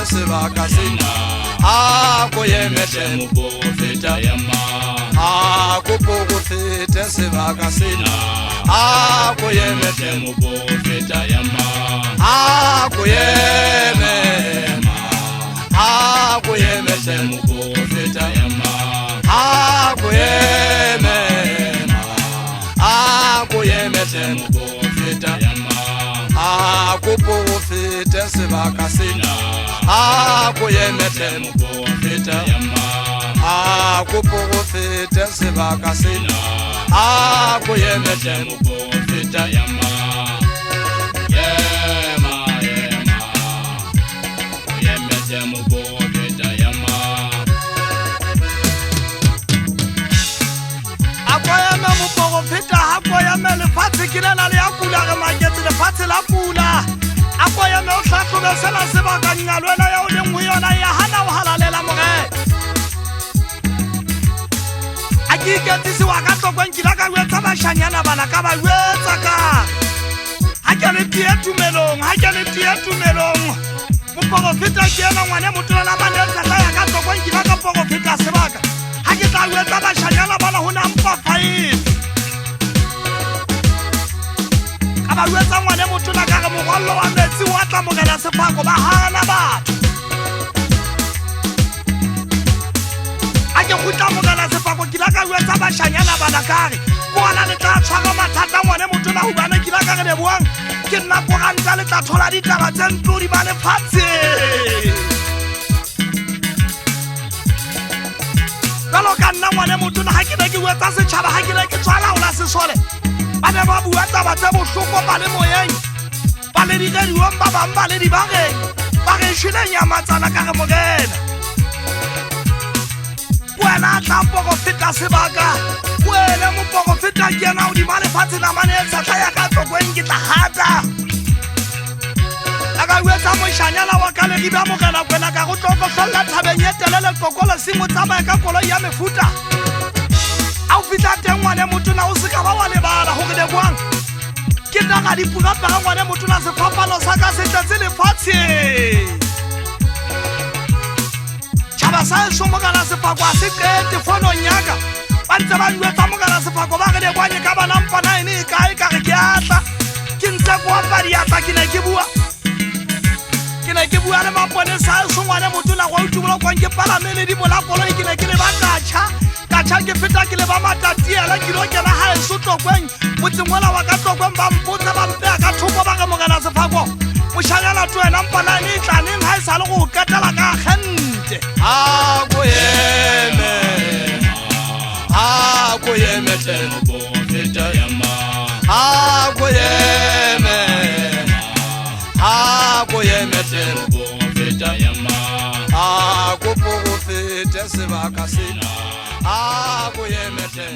sebaka sena a go emete Mopofeta ya ma a go pogofete sebaka sena a go emete Mopofeta ya ma a go eme a go emete Mopofeta ya ma a go eme a go emete Mopofeta ya ma a go pogofete sebaka sena a go emete Mopofeta ya ma a go pogofete sebaka sena a go emete Mopofeta ya ma Yema yema Yemete Mopofeta ya ma akoyame mopogofeta akoyame lefatshe ke lela le ya pula re maketse lefatshe la pula akoyame o hlatlhobesela sebaka nyalwela ya o leng ho yona ya hana o halalela morena a ke iketsisiwa ka tlokong kila ka wetsa bashanyana bana ka ba wetsa ka ha ke le tie tumelong mopogofeta ke ena ngwane motolela manetsetla ya ka tlokong kila ka pogofeta sebaka ha ke tla wetsa bashanyana bana ho na mpa faefe ka ba wetsa ngwane motola ka re mogwallo wa metsi wa tla mogela sefako ba hana batho a ke gutla mogela sefako kila ka wetsa bashanyana bana kare bona le tla tshwara mathata ngwane motola ho bana kila ka re leboang ke nna koranta le tla thola ditaba tse ntlodi ba lefatshe Kalo ka nna ngwane motona ha ke ne ke wetsa setšhaba ha ke ne ke tshwalaola sesole ba ne ba bua taba tse bohloko ba le moyeng ba le dirediwang ba bang ba le dibageng ba gešhile nyamatsana ka re morena wena tla pogofeta sebaka wena mopogofeta ke ena o dima lefatshe namane e tshahla ya ka tlokong ke tla gata a ka wetsa mošanyana wa ka le riba mogela kwena ka go tlokofella thabeng ye telele tlokolo sengwe tsamaya ka koloi ya mefuta a o fitlha teng ngwane motona o se ka ba wa lebala gore leboang ke taga dipurapega ngwane motona sefapano sa ka se tletse lefatshe tšhaba sa eso mogala sefako a se qete fonong yaka ba ntse ba nwetsa mogala sefako ba ge leboanye ka banampana ene e kae ka re ke atla ke ntse koapa diatla ke ne ke bua le maponesa eso ngwane motona go utumola kwang ke palamele dimola koloi ke ne ke le ba katšha ke feta ke le ba matatiela ke lo kena ga eso tlokong motsengwela wa ka tlokong ba mpotsa ba mpea ka thoko ba ge mogela sefako mošanyana to wena mpanane e tlaneng ga e sa le go ketela ka gente a go emete Mopofeta ya ma a go eme a go emete Mopofeta ya ma a go pogofete sebaka sena a go emete